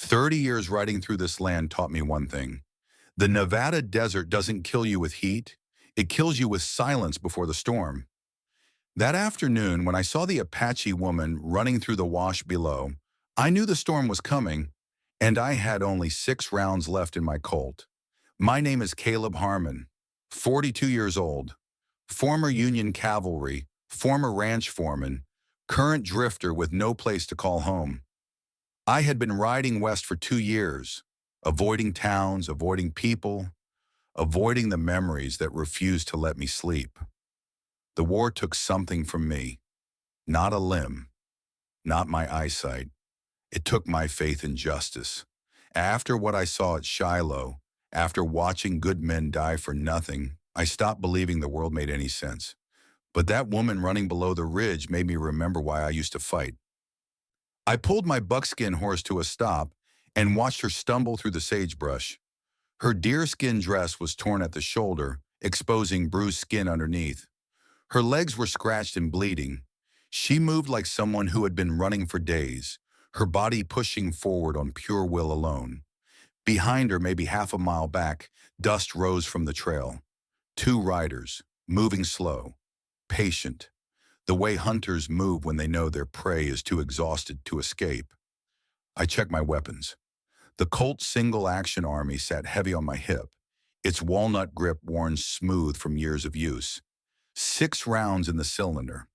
30 years riding through this land taught me one thing. The Nevada desert doesn't kill you with heat, it kills you with silence before the storm. That afternoon, when I saw the Apache woman running through the wash below, I knew the storm was coming, and I had only 6 rounds left in my Colt. My name is Caleb Harmon, 42 years old, former Union cavalry, former ranch foreman, current drifter with no place to call home. I had been riding west for 2 years, avoiding towns, avoiding people, avoiding the memories that refused to let me sleep. The war took something from me, not a limb, not my eyesight. It took my faith in justice. After what I saw at Shiloh, after watching good men die for nothing, I stopped believing the world made any sense. But that woman running below the ridge made me remember why I used to fight. I pulled my buckskin horse to a stop and watched her stumble through the sagebrush. Her deerskin dress was torn at the shoulder, exposing bruised skin underneath. Her legs were scratched and bleeding. She moved like someone who had been running for days, her body pushing forward on pure will alone. Behind her, maybe half a mile back, dust rose from the trail. 2 riders, moving slow, patient, the way hunters move when they know their prey is too exhausted to escape. I checked my weapons. The Colt single-action Army sat heavy on my hip, its walnut grip worn smooth from years of use. 6 rounds in the cylinder.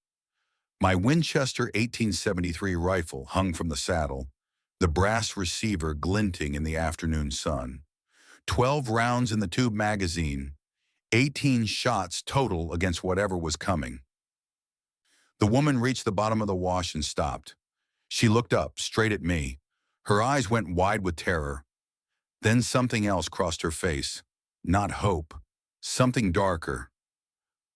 My Winchester 1873 rifle hung from the saddle, the brass receiver glinting in the afternoon sun. 12 rounds in the tube magazine, 18 shots total against whatever was coming. The woman reached the bottom of the wash and stopped. She looked up, straight at me. Her eyes went wide with terror. Then something else crossed her face. Not hope. Something darker.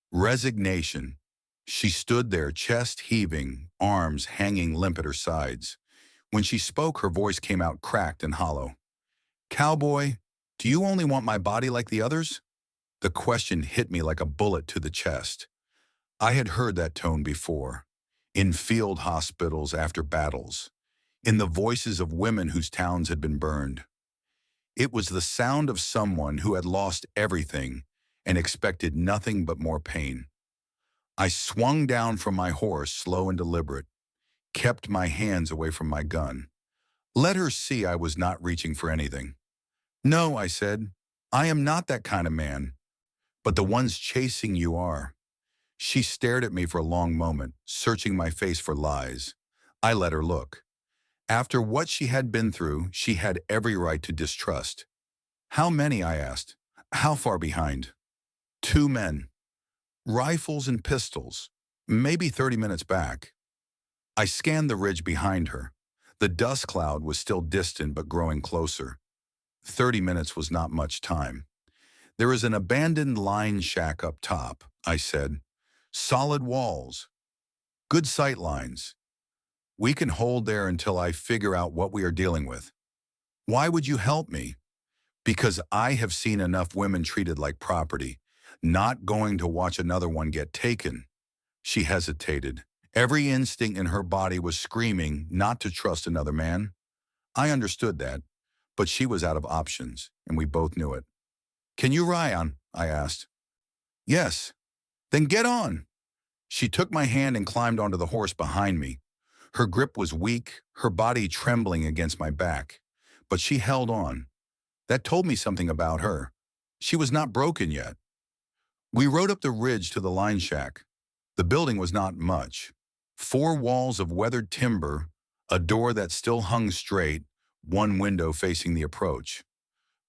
Resignation. She stood there, chest heaving, arms hanging limp at her sides. When she spoke, her voice came out cracked and hollow. "Cowboy, do you only want my body like the others?" The question hit me like a bullet to the chest. I had heard that tone before, in field hospitals after battles, in the voices of women whose towns had been burned. It was the sound of someone who had lost everything and expected nothing but more pain. I swung down from my horse, slow and deliberate, kept my hands away from my gun. Let her see I was not reaching for anything. "No," I said, "I am not that kind of man, but the ones chasing you are." She stared at me for a long moment, searching my face for lies. I let her look. After what she had been through, she had every right to distrust. "How many?" I asked. "How far behind?" "2 men. Rifles and pistols. Maybe 30 minutes back." I scanned the ridge behind her. The dust cloud was still distant but growing closer. 30 minutes was not much time. "There is an abandoned line shack up top," I said. "Solid walls. Good sight lines. We can hold there until I figure out what we are dealing with." "Why would you help me?" "Because I have seen enough women treated like property. Not going to watch another one get taken." She hesitated. Every instinct in her body was screaming not to trust another man. I understood that, but she was out of options, and we both knew it. "Can you ride on?" I asked. "Yes." "Then get on." She took my hand and climbed onto the horse behind me. Her grip was weak, her body trembling against my back. But she held on. That told me something about her. She was not broken yet. We rode up the ridge to the line shack. The building was not much. 4 walls of weathered timber, a door that still hung straight, one window facing the approach.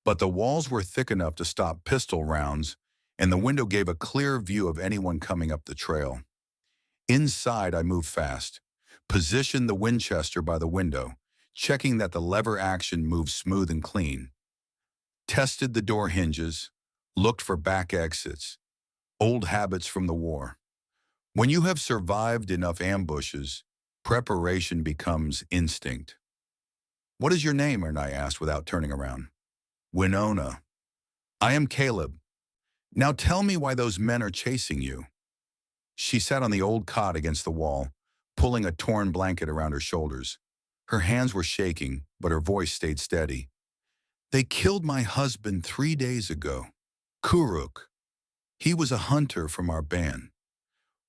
But the walls were thick enough to stop pistol rounds, and the window gave a clear view of anyone coming up the trail. Inside, I moved fast, positioned the Winchester by the window, checking that the lever action moved smooth and clean. Tested the door hinges, looked for back exits, old habits from the war. When you have survived enough ambushes, preparation becomes instinct. "What is your name?" I asked without turning around. "Winona." "I am Caleb. Now tell me why those men are chasing you." She sat on the old cot against the wall, pulling a torn blanket around her shoulders. Her hands were shaking, but her voice stayed steady. They killed my husband 3 days ago. Kuruk. He was a hunter from our band.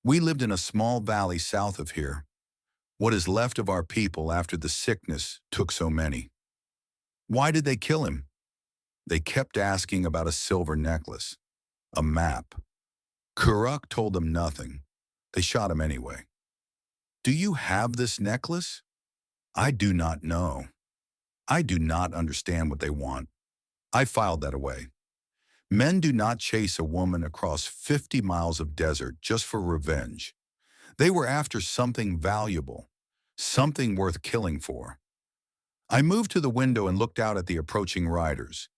We lived in a small valley south of here. What is left of our people after the sickness took so many. Why did they kill him? They kept asking about a silver necklace, a map. Kuruk told them nothing. They shot him anyway. Do you have this necklace? I do not know. I do not understand what they want. I filed that away. Men do not chase a woman across 50 miles of desert just for revenge. They were after something valuable, something worth killing for. I moved to the window and looked out at the approaching riders.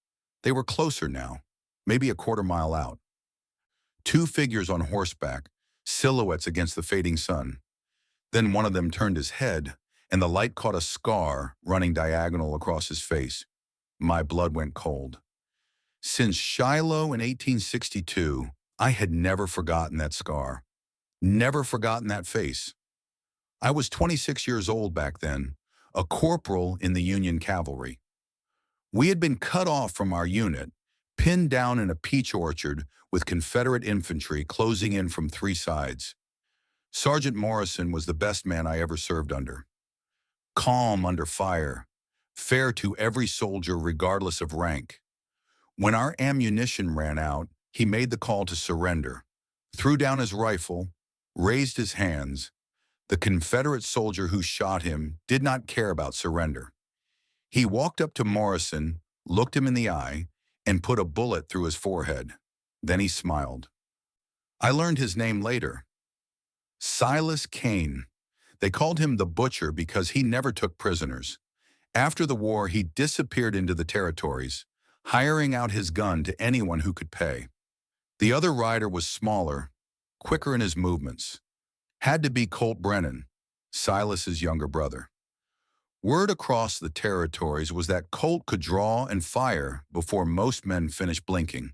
They were closer now, maybe a quarter-mile out. Two figures on horseback, silhouettes against the fading sun. Then one of them turned his head, and the light caught a scar running diagonal across his face. My blood went cold. Since Shiloh in 1862, I had never forgotten that scar, never forgotten that face. I was 26 years old back then, a corporal in the Union Cavalry. We had been cut off from our unit, pinned down in a peach orchard with Confederate infantry closing in from three sides. Sergeant Morrison was the best man I ever served under. Calm under fire, fair to every soldier regardless of rank. When our ammunition ran out, he made the call to surrender, threw down his rifle, raised his hands. The Confederate soldier who shot him did not care about surrender. He walked up to Morrison, looked him in the eye, and put a bullet through his forehead. Then he smiled. I learned his name later. Silas Kane. They called him the Butcher because he never took prisoners. After the war, he disappeared into the territories, hiring out his gun to anyone who could pay. The other rider was smaller, quicker in his movements. Had to be Colt Brennan, Silas's younger brother. Word across the territories was that Colt could draw and fire before most men finished blinking.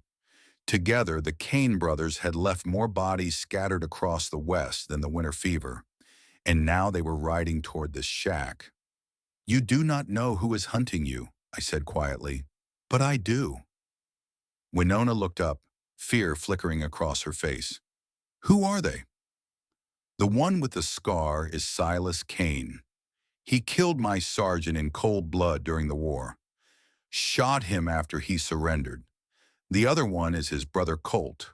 Together, the Kane brothers had left more bodies scattered across the West than the winter fever, and now they were riding toward this shack. You do not know who is hunting you, I said quietly. But I do. Winona looked up, fear flickering across her face. Who are they? The one with the scar is Silas Kane. He killed my sergeant in cold blood during the war. Shot him after he surrendered. The other one is his brother Colt.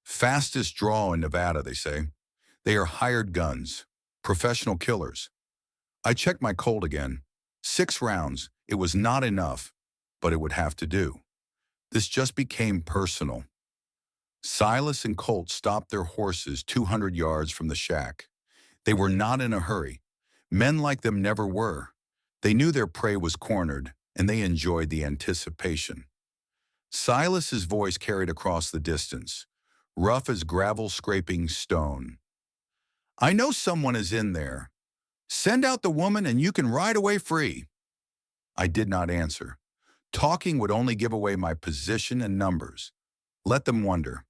Fastest draw in Nevada, they say. They are hired guns, professional killers. I checked my Colt again. 6 rounds. It was not enough, but it would have to do. This just became personal. Silas and Colt stopped their horses 200 yards from the shack. They were not in a hurry. Men like them never were. They knew their prey was cornered, and they enjoyed the anticipation. Silas's voice carried across the distance, rough as gravel scraping stone. I know someone is in there. Send out the woman and you can ride away free. I did not answer. Talking would only give away my position and numbers. Let them wonder.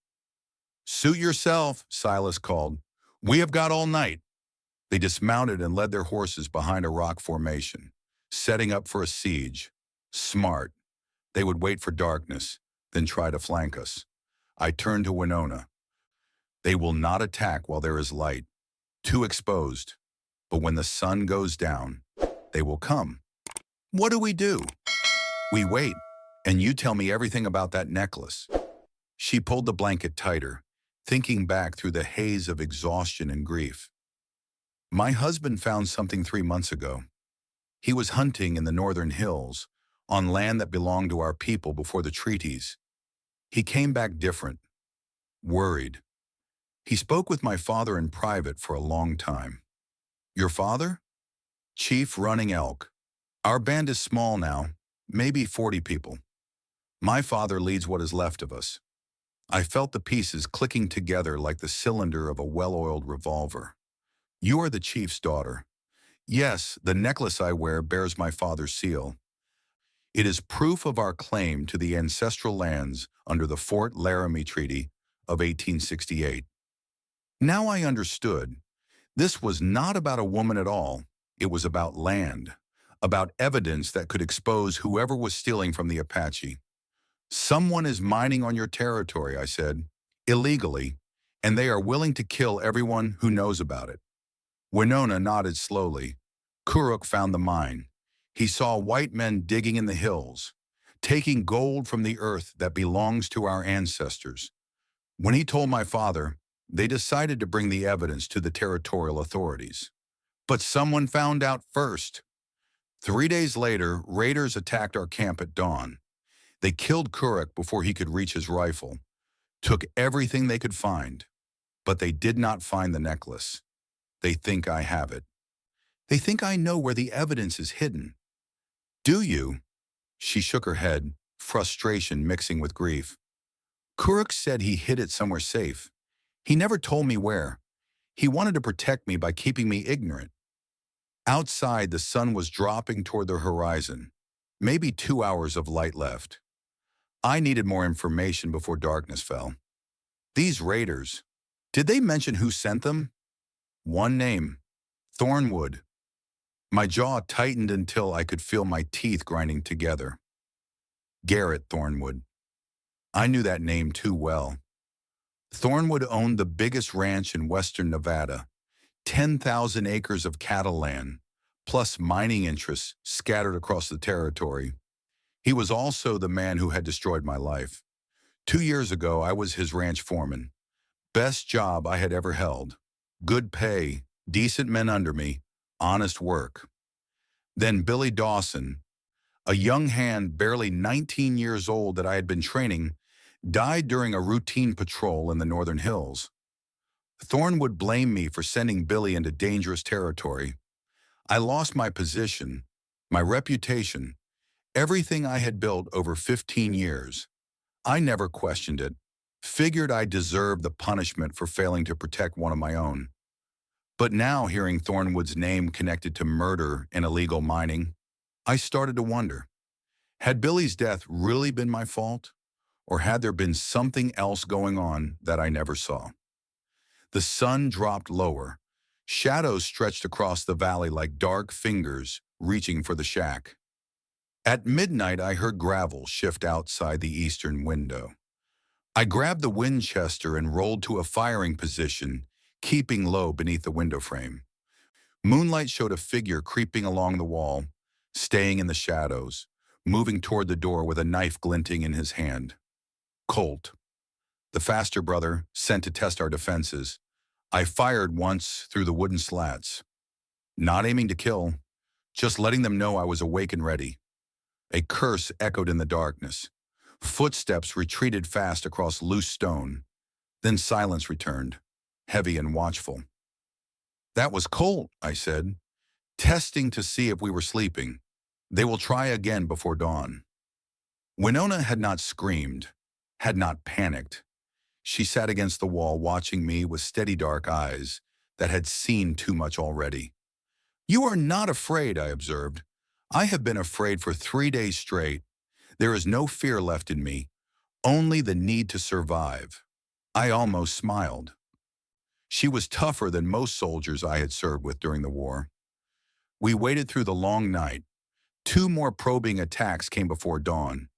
Suit yourself, Silas called. We have got all night. They dismounted and led their horses behind a rock formation, setting up for a siege. Smart. They would wait for darkness, then try to flank us. I turned to Winona. They will not attack while there is light. Too exposed. But when the sun goes down, they will come. What do? We wait, and you tell me everything about that necklace. She pulled the blanket tighter, thinking back through the haze of exhaustion and grief. My husband found something 3 months ago. He was hunting in the northern hills, on land that belonged to our people before the treaties. He came back different, worried. He spoke with my father in private for a long time. Your father? Chief running elk. Our band is small now, maybe 40 people. My father leads what is left of us. I felt the pieces clicking together like the cylinder of a well-oiled revolver. You are the chief's daughter. Yes, the necklace I wear bears my father's seal. It is proof of our claim to the ancestral lands under the Fort Laramie Treaty of 1868. Now I understood. This was not about a woman at all. It was about land. about evidence that could expose whoever was stealing from the Apache. Someone is mining on your territory, I said, illegally, and they are willing to kill everyone who knows about it. Winona nodded slowly. Kuruk found the mine. He saw white men digging in the hills, taking gold from the earth that belongs to our ancestors. When he told my father, they decided to bring the evidence to the territorial authorities. But someone found out first. 3 days later, raiders attacked our camp at dawn. They killed Kuruk before he could reach his rifle, took everything they could find, but they did not find the necklace. They think I have it. They think I know where the evidence is hidden. Do you? She shook her head, frustration mixing with grief. Kuruk said he hid it somewhere safe. He never told me where. He wanted to protect me by keeping me ignorant. Outside, the sun was dropping toward the horizon. Maybe 2 hours of light left. I needed more information before darkness fell. These raiders, did they mention who sent them? One name, Thornwood. My jaw tightened until I could feel my teeth grinding together. Garrett Thornwood. I knew that name too well. Thornwood owned the biggest ranch in western Nevada, 10,000 acres of cattle land, plus mining interests scattered across the territory. He was also the man who had destroyed my life. 2 years ago, I was his ranch foreman. Best job I had ever held. Good pay, decent men under me, honest work. Then Billy Dawson, a young hand barely 19 years old that I had been training, died during a routine patrol in the Northern Hills. Thornwood blamed me for sending Billy into dangerous territory. I lost my position, my reputation, everything I had built over 15 years. I never questioned it, figured I deserved the punishment for failing to protect one of my own. But now, hearing Thornwood's name connected to murder and illegal mining, I started to wonder, had Billy's death really been my fault? Or had there been something else going on that I never saw? The sun dropped lower. Shadows stretched across the valley like dark fingers reaching for the shack. At midnight, I heard gravel shift outside the eastern window. I grabbed the Winchester and rolled to a firing position, keeping low beneath the window frame. Moonlight showed a figure creeping along the wall, staying in the shadows, moving toward the door with a knife glinting in his hand. Colt, the faster brother, sent to test our defenses. I fired once through the wooden slats. Not aiming to kill, just letting them know I was awake and ready. A curse echoed in the darkness. Footsteps retreated fast across loose stone. Then silence returned, heavy and watchful. That was Colt, I said, testing to see if we were sleeping. They will try again before dawn. Winona had not screamed, had not panicked. She sat against the wall watching me with steady dark eyes that had seen too much already. You are not afraid, I observed. I have been afraid for 3 days straight. There is no fear left in me, only the need to survive. I almost smiled. She was tougher than most soldiers I had served with during the war. We waited through the long night. 2 more probing attacks came before dawn.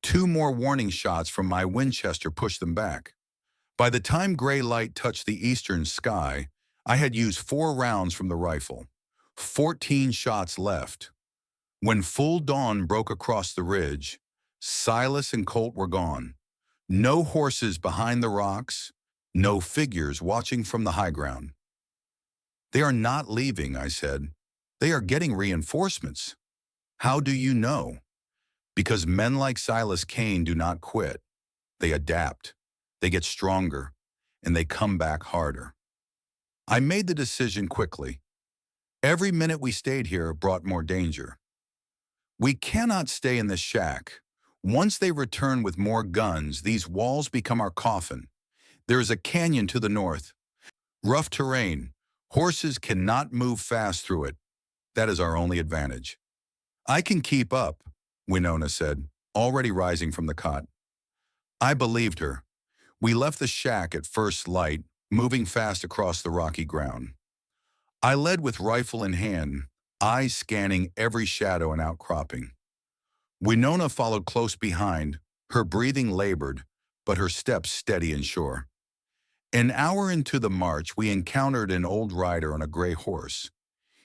2 more warning shots from my Winchester pushed them back. By the time gray light touched the eastern sky, I had used 4 rounds from the rifle. 14 shots left. When full dawn broke across the ridge, Silas and Colt were gone. No horses behind the rocks, no figures watching from the high ground. They are not leaving, I said. They are getting reinforcements. How do you know? Because men like Silas Kane do not quit. They adapt, they get stronger, and they come back harder. I made the decision quickly. Every minute we stayed here brought more danger. We cannot stay in this shack. Once they return with more guns, these walls become our coffin. There is a canyon to the north. Rough terrain. Horses cannot move fast through it. That is our only advantage. I can keep up, Winona said, already rising from the cot. I believed her. We left the shack at first light, moving fast across the rocky ground. I led with rifle in hand, eyes scanning every shadow and outcropping. Winona followed close behind, her breathing labored, but her steps steady and sure. An hour into the march, we encountered an old rider on a gray horse.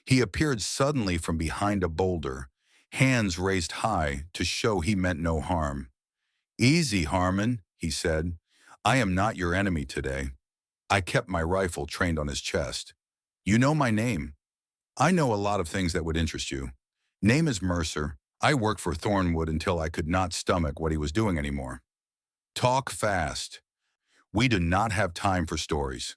He appeared suddenly from behind a boulder, hands raised high to show he meant no harm. "Easy, Harmon," he said. "I am not your enemy today." I kept my rifle trained on his chest. "You know my name. I know a lot of things that would interest you. Name is Mercer. I worked for Thornwood until I could not stomach what he was doing anymore." "Talk fast. We do not have time for stories."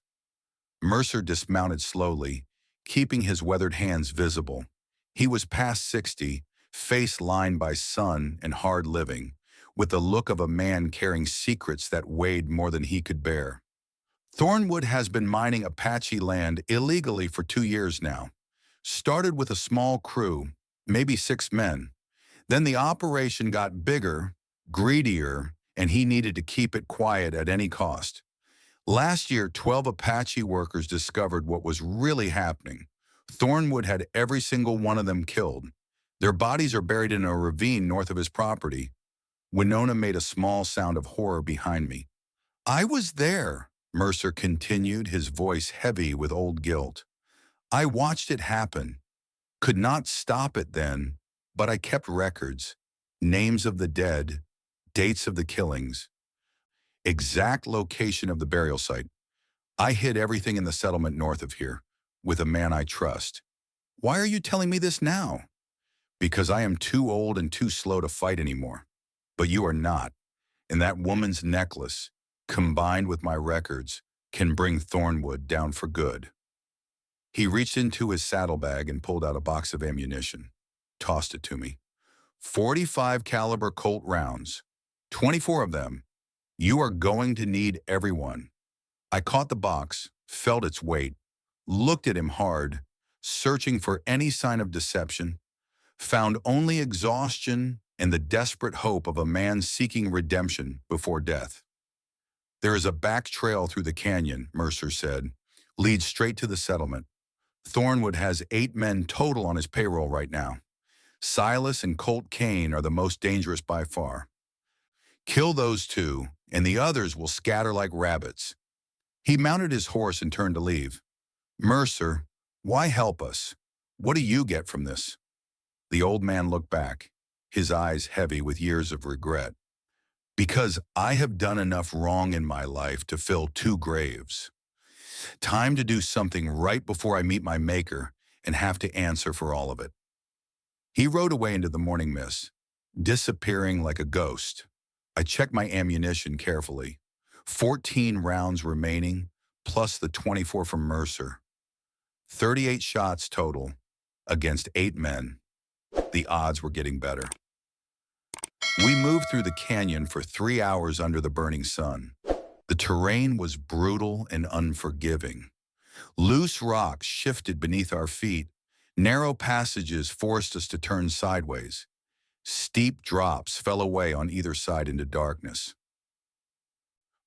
Mercer dismounted slowly, keeping his weathered hands visible. He was past 60, face lined by sun and hard living, with the look of a man carrying secrets that weighed more than he could bear. "Thornwood has been mining Apache land illegally for 2 years now. Started with a small crew, maybe 6 men. Then the operation got bigger, greedier, and he needed to keep it quiet at any cost. Last year, 12 Apache workers discovered what was really happening. Thornwood had every single one of them killed. Their bodies are buried in a ravine north of his property." Winona made a small sound of horror behind me. "I was there," Mercer continued, his voice heavy with old guilt. "I watched it happen. Could not stop it then, but I kept records. Names of the dead, dates of the killings, exact location of the burial site. I hid everything in the settlement north of here, with a man I trust." "Why are you telling me this now?" "Because I am too old and too slow to fight anymore. But you are not. And that woman's necklace, combined with my records, can bring Thornwood down for good." He reached into his saddlebag and pulled out a box of ammunition, tossed it to me. "45 caliber Colt rounds, 24 of them. You are going to need every one." I caught the box, felt its weight, looked at him hard, searching for any sign of deception, found only exhaustion and the desperate hope of a man seeking redemption before death. "There is a back trail through the canyon," Mercer said, "leads straight to the settlement. Thornwood has 8 men total on his payroll right now. Silas and Colt Kane are the most dangerous by far. Kill those two, and the others will scatter like rabbits." He mounted his horse and turned to leave. "Mercer, why help us? What do you get from this?" The old man looked back, his eyes heavy with years of regret. "Because I have done enough wrong in my life to fill 2 graves. Time to do something right before I meet my maker and have to answer for all of it." He rode away into the morning mist, disappearing like a ghost. I checked my ammunition carefully. 14 rounds remaining, plus the 24 from Mercer. 38 shots total, against 8 men. The odds were getting better. We moved through the canyon for 3 hours under the burning sun. The terrain was brutal and unforgiving. Loose rocks shifted beneath our feet. Narrow passages forced us to turn sideways. Steep drops fell away on either side into darkness.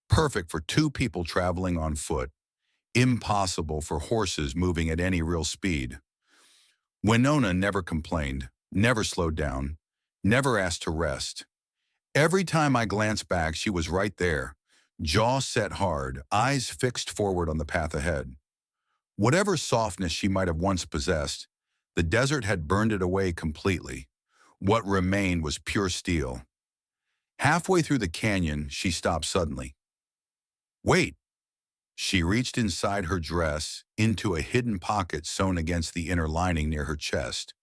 Perfect for 2 people traveling on foot. Impossible for horses moving at any real speed. Winona never complained, never slowed down, never asked to rest. Every time I glanced back, she was right there, jaw set hard, eyes fixed forward on the path ahead. Whatever softness she might have once possessed, the desert had burned it away completely. What remained was pure steel. Halfway through the canyon, she stopped suddenly. "Wait!" She reached inside her dress, into a hidden pocket sewn against the inner lining near her chest.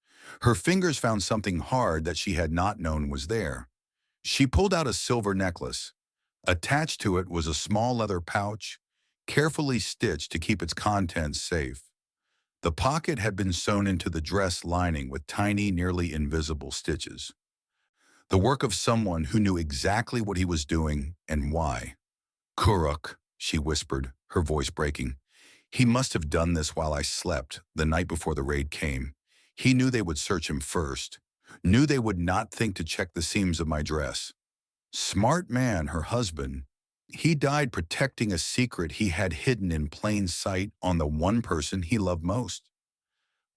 Her fingers found something hard that she had not known was there. She pulled out a silver necklace. Attached to it was a small leather pouch, carefully stitched to keep its contents safe. The pocket had been sewn into the dress lining with tiny, nearly invisible stitches. The work of someone who knew exactly what he was doing and why. "Kuruk," she whispered, her voice breaking. "He must have done this while I slept, the night before the raid came. He knew they would search him first. Knew they would not think to check the seams of my dress. Smart man, her husband. He died protecting a secret he had hidden in plain sight on the one person he loved most."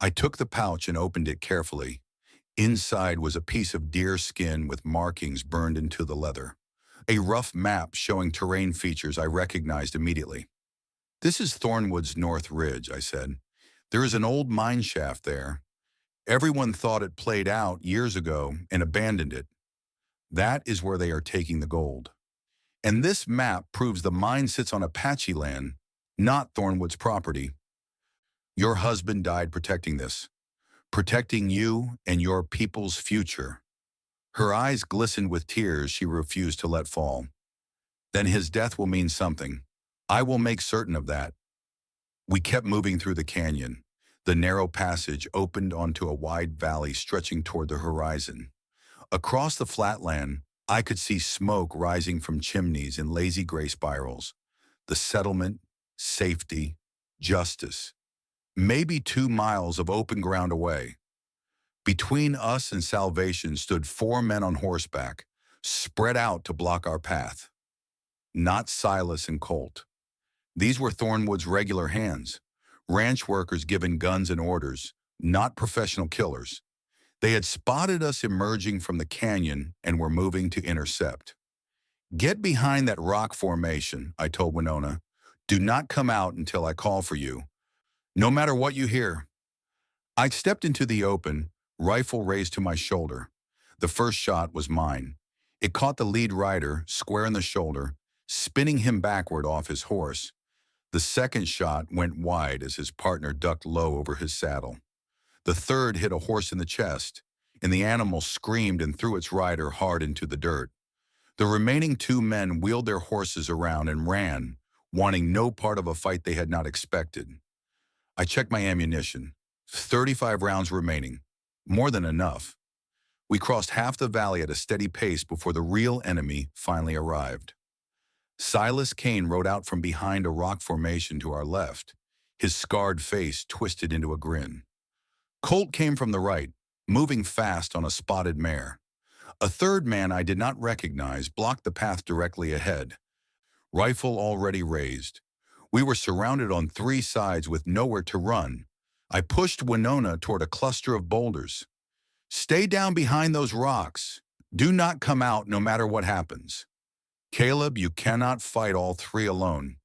I took the pouch and opened it carefully. Inside was a piece of deer skin with markings burned into the leather. A rough map showing terrain features I recognized immediately. "This is Thornwood's North Ridge," I said. "There is an old mine shaft there. Everyone thought it played out years ago and abandoned it. That is where they are taking the gold. And this map proves the mine sits on Apache land, not Thornwood's property. Your husband died protecting this, protecting you and your people's future." Her eyes glistened with tears she refused to let fall. "Then his death will mean something. I will make certain of that." We kept moving through the canyon. The narrow passage opened onto a wide valley stretching toward the horizon. Across the flatland, I could see smoke rising from chimneys in lazy gray spirals. The settlement, safety, justice. Maybe 2 miles of open ground away. Between us and salvation stood 4 men on horseback, spread out to block our path. Not Silas and Colt. These were Thornwood's regular hands, ranch workers given guns and orders, not professional killers. They had spotted us emerging from the canyon and were moving to intercept. "Get behind that rock formation," I told Winona. "Do not come out until I call for you, no matter what you hear." I stepped into the open, rifle raised to my shoulder. The first shot was mine. It caught the lead rider square in the shoulder, spinning him backward off his horse. The second shot went wide as his partner ducked low over his saddle. The third hit a horse in the chest, and the animal screamed and threw its rider hard into the dirt. The remaining 2 men wheeled their horses around and ran, wanting no part of a fight they had not expected. I checked my ammunition. 35 rounds remaining. More than enough. We crossed half the valley at a steady pace before the real enemy finally arrived. Silas Kane rode out from behind a rock formation to our left, his scarred face twisted into a grin. Colt came from the right, moving fast on a spotted mare. A third man I did not recognize blocked the path directly ahead, rifle already raised. We were surrounded on 3 sides with nowhere to run. I pushed Winona toward a cluster of boulders. "Stay down behind those rocks. Do not come out no matter what happens. Caleb, you cannot fight all 3 alone.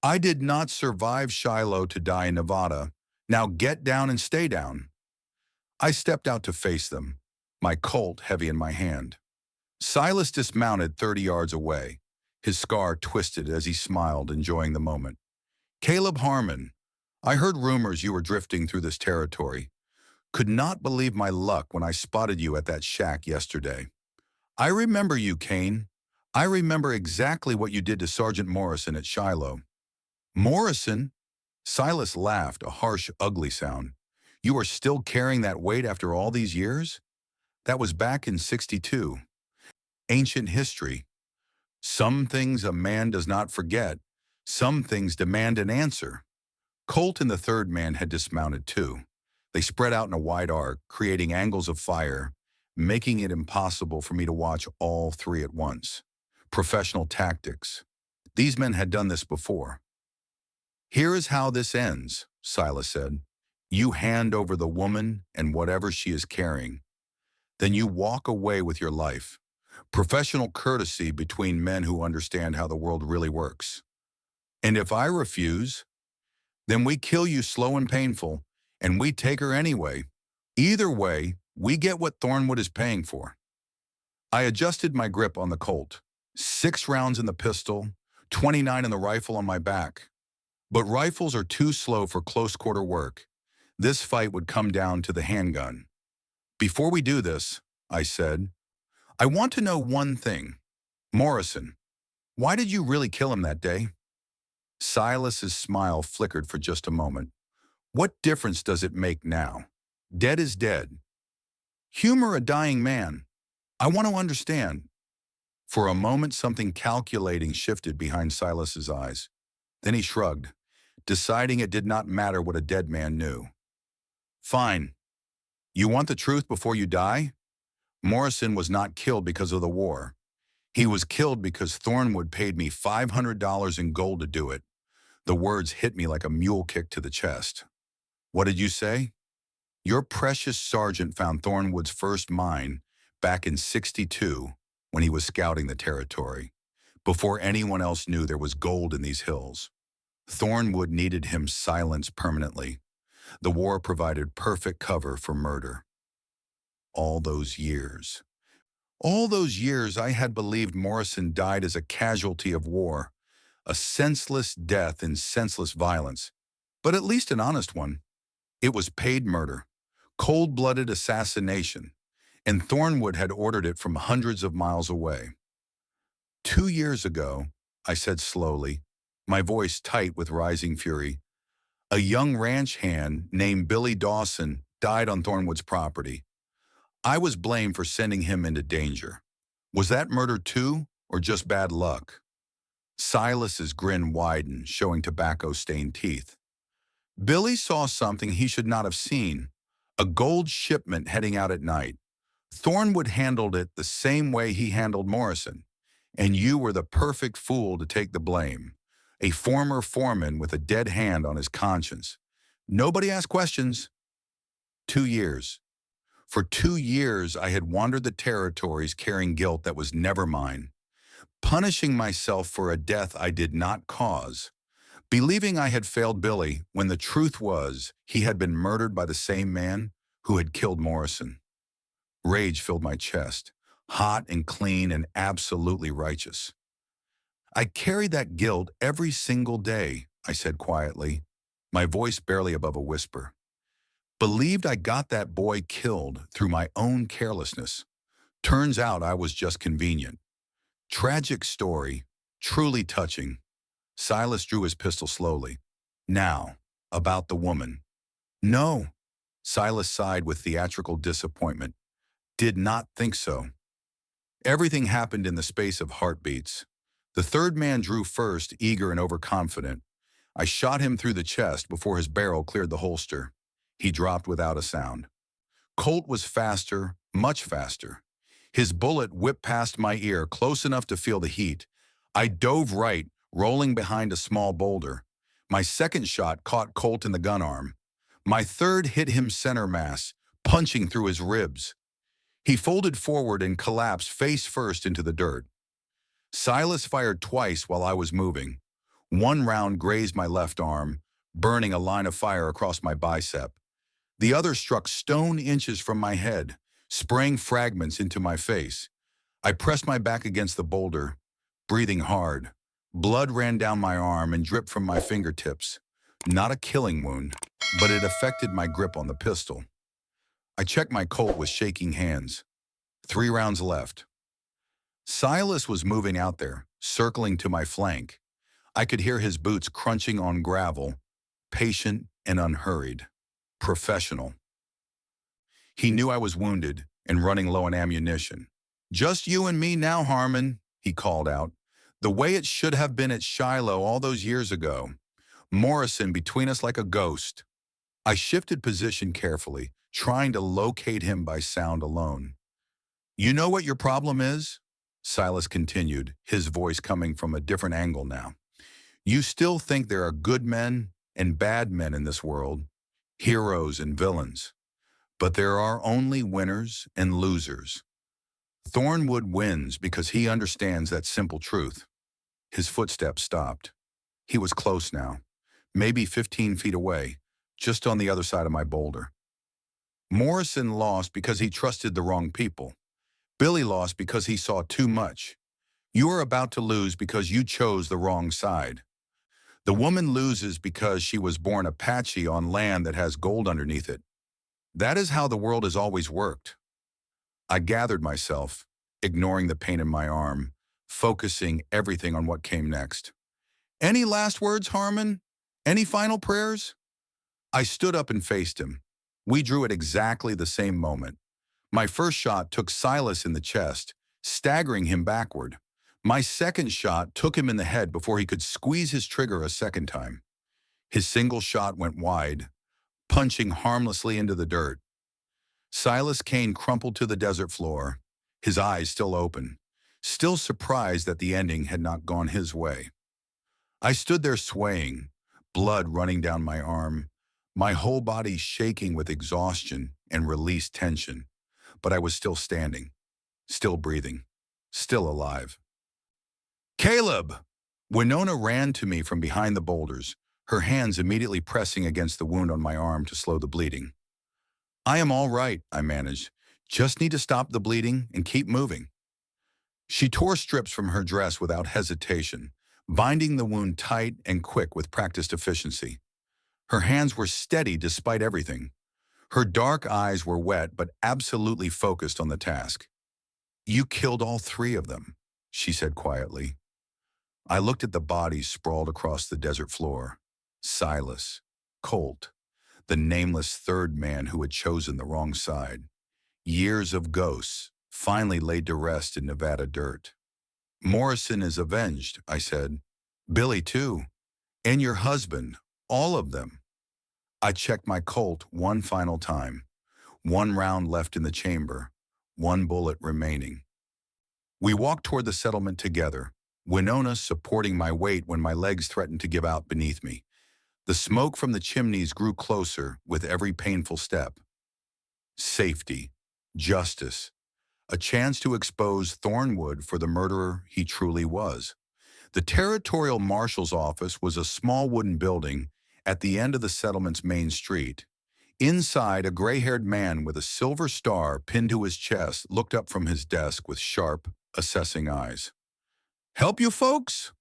I did not survive Shiloh to die in Nevada. Now get down and stay down." I stepped out to face them, my Colt heavy in my hand. Silas dismounted 30 yards away, his scar twisted as he smiled, enjoying the moment. "Caleb Harmon, I heard rumors you were drifting through this territory. Could not believe my luck when I spotted you at that shack yesterday. I remember you, Kane. I remember exactly what you did to Sergeant Morrison at Shiloh." "Morrison?" Silas laughed, a harsh, ugly sound. "You are still carrying that weight after all these years? That was back in '62. Ancient history. Some things a man does not forget. Some things demand an answer." Colt and the third man had dismounted too. They spread out in a wide arc, creating angles of fire, making it impossible for me to watch all 3 at once. Professional tactics. These men had done this before. "Here is how this ends," Silas said. "You hand over the woman and whatever she is carrying. Then you walk away with your life. Professional courtesy between men who understand how the world really works. And if I refuse, then we kill you slow and painful, and we take her anyway. Either way, we get what Thornwood is paying for." I adjusted my grip on the Colt. 6 rounds in the pistol, 29 in the rifle on my back. But rifles are too slow for close-quarter work. This fight would come down to the handgun. "Before we do this," I said, "I want to know one thing. Morrison, why did you really kill him that day?" Silas's smile flickered for just a moment. "What difference does it make now? Dead is dead. Humor a dying man. I want to understand." For a moment, something calculating shifted behind Silas's eyes. Then he shrugged, deciding it did not matter what a dead man knew. "Fine. You want the truth before you die? Morrison was not killed because of the war. He was killed because Thornwood paid me $500 in gold to do it." The words hit me like a mule kick to the chest. "What did you say?" Your precious sergeant found Thornwood's first mine back in '62 when he was scouting the territory, before anyone else knew there was gold in these hills. Thornwood needed him silenced permanently. The war provided perfect cover for murder. All those years. All those years I had believed Morrison died as a casualty of war, a senseless death in senseless violence, but at least an honest one. It was paid murder, cold-blooded assassination, and Thornwood had ordered it from hundreds of miles away. 2 years ago, I said slowly, my voice tight with rising fury, a young ranch hand named Billy Dawson died on Thornwood's property. I was blamed for sending him into danger. Was that murder too, or just bad luck? Silas's grin widened, showing tobacco-stained teeth. Billy saw something he should not have seen, a gold shipment heading out at night. Thornwood handled it the same way he handled Morrison, and you were the perfect fool to take the blame. A former foreman with a dead hand on his conscience. Nobody asked questions. 2 years. For 2 years, I had wandered the territories carrying guilt that was never mine, punishing myself for a death I did not cause, believing I had failed Billy when the truth was he had been murdered by the same man who had killed Morrison. Rage filled my chest, hot and clean and absolutely righteous. I carried that guilt every single day, I said quietly, my voice barely above a whisper. Believed I got that boy killed through my own carelessness. Turns out I was just convenient. Tragic story, truly touching. Silas drew his pistol slowly. Now, about the woman. No, Silas sighed with theatrical disappointment. Did not think so. Everything happened in the space of heartbeats. The third man drew first, eager and overconfident. I shot him through the chest before his barrel cleared the holster. He dropped without a sound. Colt was faster, much faster. His bullet whipped past my ear, close enough to feel the heat. I dove right, rolling behind a small boulder. My second shot caught Colt in the gun arm. My third hit him center mass, punching through his ribs. He folded forward and collapsed face first into the dirt. Silas fired twice while I was moving. One round grazed my left arm, burning a line of fire across my bicep. The other struck stone inches from my head, spraying fragments into my face. I pressed my back against the boulder, breathing hard. Blood ran down my arm and dripped from my fingertips. Not a killing wound, but it affected my grip on the pistol. I checked my Colt with shaking hands. 3 rounds left. Silas was moving out there, circling to my flank. I could hear his boots crunching on gravel, patient and unhurried. Professional. He knew I was wounded and running low on ammunition. Just you and me now, Harmon, he called out. The way it should have been at Shiloh all those years ago. Morrison between us like a ghost. I shifted position carefully, trying to locate him by sound alone. You know what your problem is? Silas continued, his voice coming from a different angle now. You still think there are good men and bad men in this world, heroes and villains. But there are only winners and losers. Thornwood wins because he understands that simple truth. His footsteps stopped. He was close now, maybe 15 feet away, just on the other side of my boulder. Morrison lost because he trusted the wrong people. Billy lost because he saw too much. You are about to lose because you chose the wrong side. The woman loses because she was born Apache on land that has gold underneath it. That is how the world has always worked. I gathered myself, ignoring the pain in my arm, focusing everything on what came next. Any last words, Harmon? Any final prayers? I stood up and faced him. We drew at exactly the same moment. My first shot took Silas in the chest, staggering him backward. My second shot took him in the head before he could squeeze his trigger a second time. His single shot went wide, punching harmlessly into the dirt. Silas Kane crumpled to the desert floor, his eyes still open, still surprised that the ending had not gone his way. I stood there swaying, blood running down my arm, my whole body shaking with exhaustion and released tension, but I was still standing, still breathing, still alive. Caleb! Winona ran to me from behind the boulders, her hands immediately pressing against the wound on my arm to slow the bleeding. I am all right, I managed. Just need to stop the bleeding and keep moving. She tore strips from her dress without hesitation, binding the wound tight and quick with practiced efficiency. Her hands were steady despite everything. Her dark eyes were wet but absolutely focused on the task. You killed all three of them, she said quietly. I looked at the bodies sprawled across the desert floor. Silas, Colt, the nameless third man who had chosen the wrong side. Years of ghosts, finally laid to rest in Nevada dirt. Morrison is avenged, I said. Billy too. And your husband, all of them. I checked my Colt one final time. One round left in the chamber, one bullet remaining. We walked toward the settlement together, Winona supporting my weight when my legs threatened to give out beneath me. The smoke from the chimneys grew closer with every painful step. Safety, justice, a chance to expose Thornwood for the murderer he truly was. The Territorial Marshal's office was a small wooden building at the end of the settlement's main street. Inside, a gray-haired man with a silver star pinned to his chest looked up from his desk with sharp, assessing eyes. Help you folks?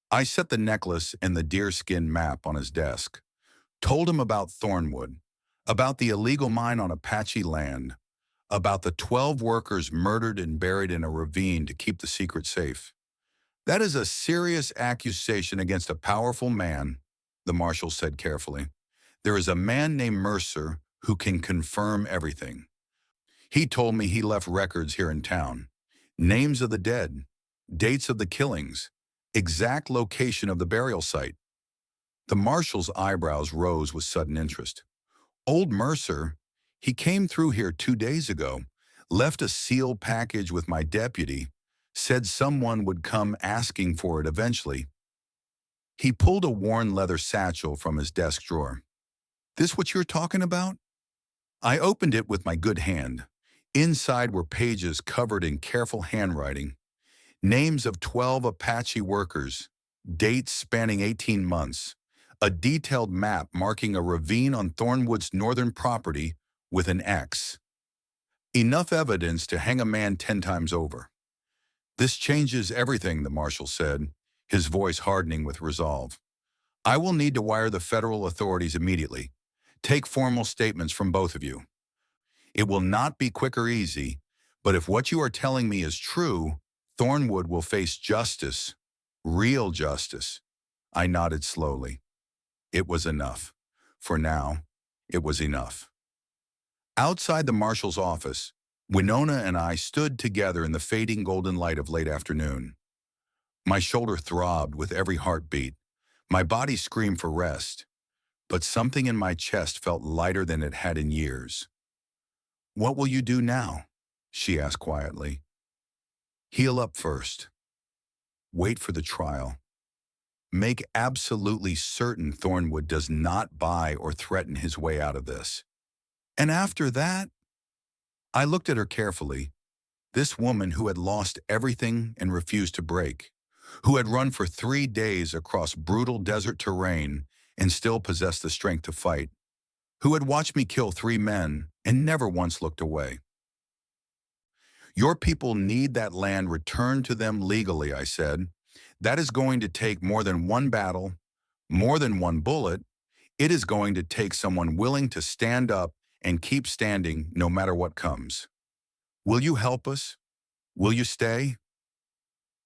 I set the necklace and the deerskin map on his desk, told him about Thornwood, about the illegal mine on Apache land, about the 12 workers murdered and buried in a ravine to keep the secret safe. That is a serious accusation against a powerful man, the marshal said carefully. There is a man named Mercer who can confirm everything. He told me he left records here in town. Names of the dead, dates of the killings, exact location of the burial site. The marshal's eyebrows rose with sudden interest. Old Mercer, he came through here 2 days ago, left a sealed package with my deputy, said someone would come asking for it eventually. He pulled a worn leather satchel from his desk drawer. This what you're talking about? I opened it with my good hand. Inside were pages covered in careful handwriting. Names of 12 Apache workers, dates spanning 18 months, a detailed map marking a ravine on Thornwood's northern property with an X. Enough evidence to hang a man 10 times over. This changes everything, the marshal said, his voice hardening with resolve. I will need to wire the federal authorities immediately. Take formal statements from both of you. It will not be quick or easy, but if what you are telling me is true, Thornwood will face justice, real justice. I nodded slowly. It was enough. For now, it was enough. Outside the marshal's office, Winona and I stood together in the fading golden light of late afternoon. My shoulder throbbed with every heartbeat. My body screamed for rest, but something in my chest felt lighter than it had in years. What will you do now? She asked quietly. Heal up first. Wait for the trial. Make absolutely certain Thornwood does not buy or threaten his way out of this. And after that, I looked at her carefully. This woman who had lost everything and refused to break, who had run for 3 days across brutal desert terrain and still possessed the strength to fight, who had watched me kill 3 men and never once looked away. Your people need that land returned to them legally, I said. That is going to take more than one battle, more than one bullet. It is going to take someone willing to stand up and keep standing no matter what comes. Will you help us? Will you stay?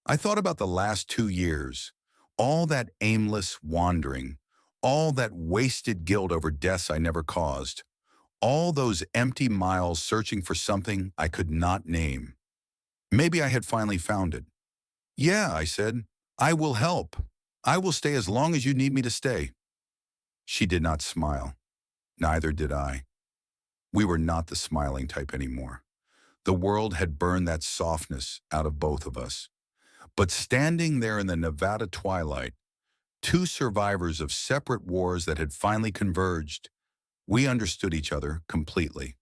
I thought about the last 2 years, all that aimless wandering, all that wasted guilt over deaths I never caused, all those empty miles searching for something I could not name. Maybe I had finally found it. Yeah, I said, I will help. I will stay as long as you need me to stay. She did not smile. Neither did I. We were not the smiling type anymore. The world had burned that softness out of both of us. But standing there in the Nevada twilight, 2 survivors of separate wars that had finally converged, We understood each other completely.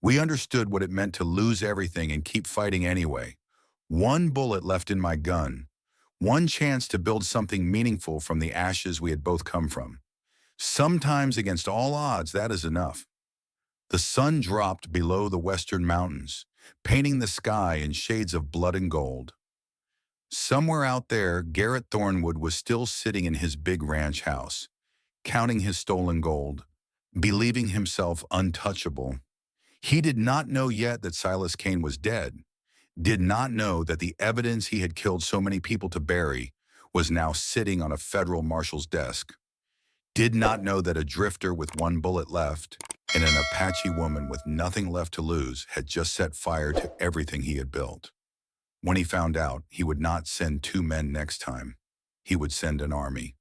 We understood what it meant to lose everything and keep fighting anyway. One bullet left in my gun. One chance to build something meaningful from the ashes we had both come from. Sometimes, against all odds, that is enough. The sun dropped below the western mountains, painting the sky in shades of blood and gold. Somewhere out there, Garrett Thornwood was still sitting in his big ranch house, counting his stolen gold, believing himself untouchable. He did not know yet that Silas Kane was dead, did not know that the evidence he had killed so many people to bury was now sitting on a federal marshal's desk, did not know that a drifter with one bullet left and an Apache woman with nothing left to lose had just set fire to everything he had built. When he found out, he would not send 2 men next time. He would send an army.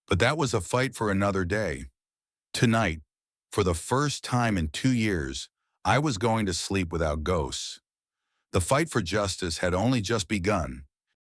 But that was a fight for another day. Tonight, for the first time in 2 years, I was going to sleep without ghosts. The fight for justice had only just begun,